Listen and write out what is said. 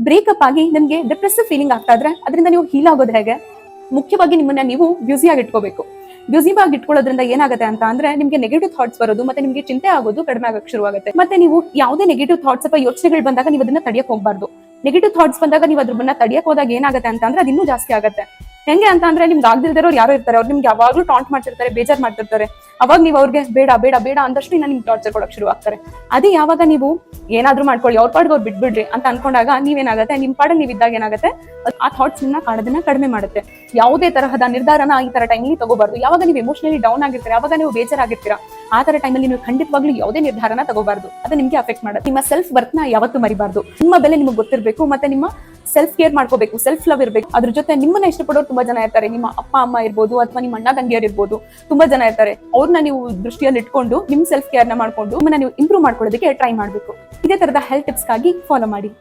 Breakup ಆಗಿ ನಿಮ್ಗೆ depressive feeling ಆಗ್ತಾ ಇದ್ರೆ ಅದರಿಂದ ನೀವು ಹೀಲ್ ಆಗೋದು ಹೇಗೆ? ಮುಖ್ಯವಾಗಿ ನಿಮ್ಮನ್ನ ನೀವು ಬ್ಯುಸಿಯಾಗಿ ಇಟ್ಕೋಬೇಕು. ಬ್ಯುಸಿ ಆಗಿ ಇಟ್ಕೊಳ್ಳೋದ್ರಿಂದ ಏನಾಗುತ್ತೆ ಅಂತ ಅಂದ್ರೆ ನಿಮ್ಗೆ ನೆಗೆಟಿವ್ ಥಾಟ್ಸ್ ಬರೋದು ಮತ್ತೆ ನಿಮ್ಗೆ ಚಿಂತೆ ಆಗೋದು ಕಡಿಮೆ ಆಗಕ್ಕೆ ಶುರುವಾಗುತ್ತೆ. ಮತ್ತೆ ನೀವು ಯಾವುದೇ ನೆಗೆಟಿವ್ ಥಾಟ್ಸ್ ಅಥವಾ ಯೋಚನೆಗಳು ಬಂದಾಗ ನೀವು ಅದನ್ನ ತಡೆಯಕ್ ಹೋಗ್ಬಾರ್ದು. ನೆಗೆಟಿವ್ ಥಾಟ್ಸ್ ಬಂದಾಗ ನೀವು ಅದ್ರನ್ನ ತಡೆಯಕ್ ಹೋದಾಗ ಏನಾಗುತ್ತೆ ಅಂತ ಅಂದ್ರೆ ಅದು ಇನ್ನೂ ಜಾಸ್ತಿ ಆಗುತ್ತೆ. ಹೆಂಗೆ ಅಂತ ಅಂದ್ರೆ ನಿಮ್ಗೆ ಆಗದಿರೋರು ಯಾರೋ ಇರ್ತಾರೆ, ಅವ್ರು ನಿಮ್ಗೆ ಯಾವಾಗ್ಲೂ ಟಾಂಟ್ ಮಾಡ್ತಿರ್ತಾರೆ, ಬೇಜಾರ್ ಮಾಡ್ತಿರ್ತಾರೆ. ಅವಾಗ ನೀವು ಅವ್ರಿಗೆ ಬೇಡ ಬೇಡ ಬೇಡ ಅಂದಷ್ಟು ಇನ್ನ ನಿಮ್ಗೆ ಟಾರ್ಚರ್ ಕೊಡಕ್ ಶುರು ಆಗ್ತಾರೆ. ಅದೇ ಯಾವಾಗ ನೀವು ಏನಾದ್ರೂ ಮಾಡ್ಕೊಳ್ಳಿ, ಅವ್ರ ಪಾಡ್ಗೆ ಅವ್ರು ಬಿಟ್ಬಿಡ್ರಿ ಅಂತ ಅನ್ಕೊಂಡಾಗ ನೀವೇನಾಗುತ್ತೆ, ನಿಮ್ ಪಾಡಲ್ಲಿ ನೀವು ಇದ್ದಾಗ ಏನಾಗುತ್ತೆ, ಆ ಥಾಟ್ಸ್ ನಿಮ್ಮನ್ನ ಕಾಡೋದನ್ನ ಕಡಿಮೆ ಮಾಡುತ್ತೆ. ಯಾವುದೇ ತರಹದ ನಿರ್ಧಾರನ ಈ ತರ ಟೈಮಲ್ಲಿ ತಗೋಬಾರ್ದು. ಯಾವಾಗ ನೀವು ಎಮೋಷನಲಿ ಡೌನ್ ಆಗಿರ್ತೀರಾ, ಯಾವಾಗ ನೀವು ಬೇಜಾರಾಗಿರ್ತೀರಾ, ಆ ತರ ಟೈಮಲ್ಲಿ ನೀವು ಖಂಡಿತವಾಗ್ಲೂ ಯಾವುದೇ ನಿರ್ಧಾರನ ತಗೋಬಾರ್ದು. ಅದು ನಿಮ್ಗೆ ಅಫೆಕ್ಟ್ ಮಾಡುತ್ತೆ. ನಿಮ್ಮ ಸೆಲ್ಫ್ ವರ್ತ್ ನ ಯಾವತ್ತೂ ಮರಿಬಾರ್ದು. ನಿಮ್ಮ ಬೆಲೆ ನಿಮಗೆ ಗೊತ್ತಿರಬೇಕು, ಮತ್ತೆ ನಿಮ್ಮ ಸೆಲ್ಫ್ ಕೇರ್ ಮಾಡ್ಕೋಬೇಕು, ಸೆಲ್ಫ್ ಲವ್ ಇರಬೇಕು. ಅದ್ರ ಜೊತೆ ನಿಮ್ಮನ್ನ ಇಷ್ಟಪಡೋರು ತುಂಬಾ ಜನ ಇರ್ತಾರೆ. ನಿಮ್ಮ ಅಪ್ಪ ಅಮ್ಮ ಇರ್ಬೋದು ಅಥವಾ ನಿಮ್ಮ ಅಣ್ಣ ತಂಗಿಯರ್ ಇರ್ಬೋದು, ತುಂಬಾ ಜನ ಇರ್ತಾರೆ. ಅವ್ರನ್ನ ನೀವು ದೃಷ್ಟಿಯಲ್ಲಿ ಇಟ್ಕೊಂಡು ನಿಮ್ ಸೆಲ್ಫ್ ಕೇರ್ ನ ಮಾಡ್ಕೊಂಡು ನಿಮ್ಮನ್ನ ನೀವು ಇಂಪ್ರೂವ್ ಮಾಡ್ಕೊಳ್ಳೋದಕ್ಕೆ ಟ್ರೈ ಮಾಡ್ಬೇಕು. ಇದೇ ತರದ ಹೆಲ್ತ್ ಟಿಪ್ಸ್ ಗಾಗಿ ಫಾಲೋ ಮಾಡಿ.